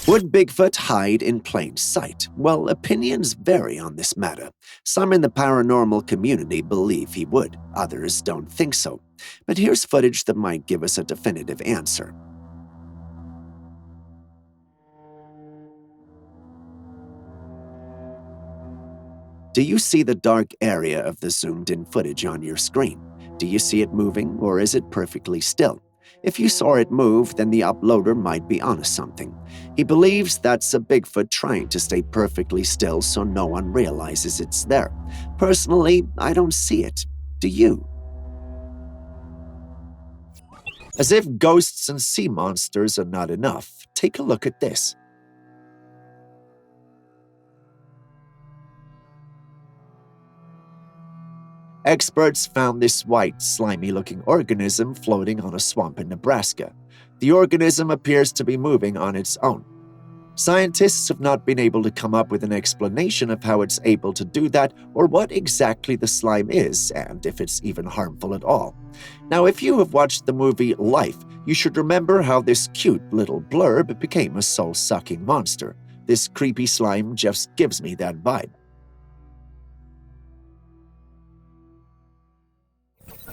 Would Bigfoot hide in plain sight? Well, opinions vary on this matter. Some in the paranormal community believe he would, others don't think so. But here's footage that might give us a definitive answer. Do you see the dark area of the zoomed-in footage on your screen? Do you see it moving, or is it perfectly still? If you saw it move, then the uploader might be onto something. He believes that's a Bigfoot trying to stay perfectly still so no one realizes it's there. Personally, I don't see it. Do you? As if ghosts and sea monsters are not enough, take a look at this. Experts found this white, slimy-looking organism floating on a swamp in Nebraska. The organism appears to be moving on its own. Scientists have not been able to come up with an explanation of how it's able to do that or what exactly the slime is and if it's even harmful at all. Now, if you have watched the movie Life, you should remember how this cute little blurb became a soul-sucking monster. This creepy slime just gives me that vibe.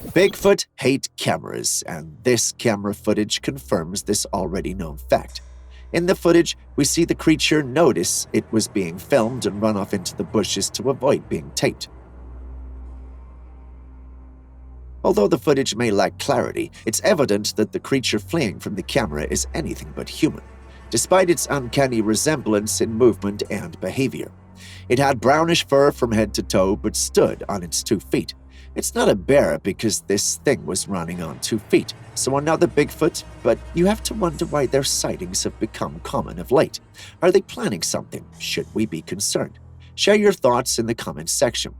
Bigfoot hate cameras, and this camera footage confirms this already known fact. In the footage, we see the creature notice it was being filmed and run off into the bushes to avoid being taped. Although the footage may lack clarity, it's evident that the creature fleeing from the camera is anything but human, despite its uncanny resemblance in movement and behavior. It had brownish fur from head to toe, but stood on its 2 feet. It's not a bear because this thing was running on 2 feet, so another Bigfoot, but you have to wonder why their sightings have become common of late. Are they planning something? Should we be concerned? Share your thoughts in the comments section.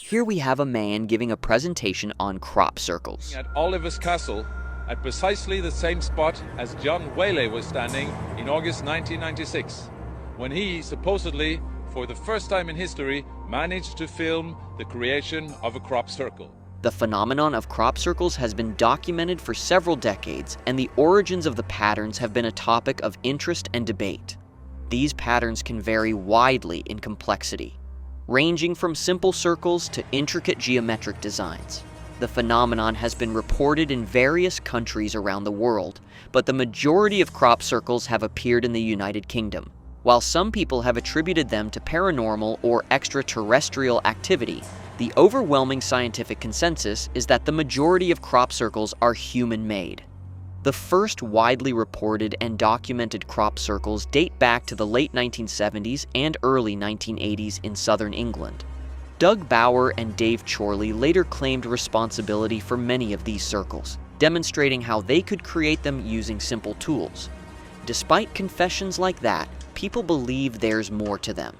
Here we have a man giving a presentation on crop circles. At Oliver's Castle, at precisely the same spot as John Whaley was standing in August 1996, when he supposedly, for the first time in history, managed to film the creation of a crop circle. The phenomenon of crop circles has been documented for several decades, and the origins of the patterns have been a topic of interest and debate. These patterns can vary widely in complexity, ranging from simple circles to intricate geometric designs. The phenomenon has been reported in various countries around the world, but the majority of crop circles have appeared in the United Kingdom. While some people have attributed them to paranormal or extraterrestrial activity, the overwhelming scientific consensus is that the majority of crop circles are human-made. The first widely reported and documented crop circles date back to the late 1970s and early 1980s in southern England. Doug Bauer and Dave Chorley later claimed responsibility for many of these circles, demonstrating how they could create them using simple tools. Despite confessions like that, people believe there's more to them.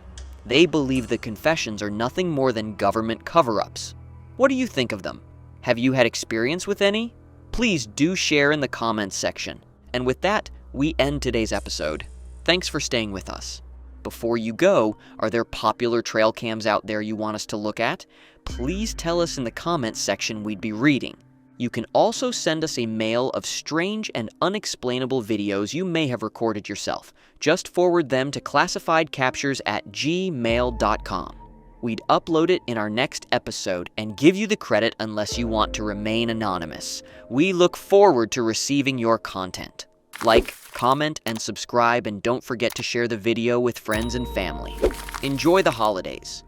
They believe the confessions are nothing more than government cover-ups. What do you think of them? Have you had experience with any? Please do share in the comments section. And with that, we end today's episode. Thanks for staying with us. Before you go, are there popular trail cams out there you want us to look at? Please tell us in the comments section, we'd be reading. You can also send us a mail of strange and unexplainable videos you may have recorded yourself. Just forward them to classifiedcaptures@gmail.com. We'd upload it in our next episode and give you the credit unless you want to remain anonymous. We look forward to receiving your content. Like, comment, and subscribe, and don't forget to share the video with friends and family. Enjoy the holidays.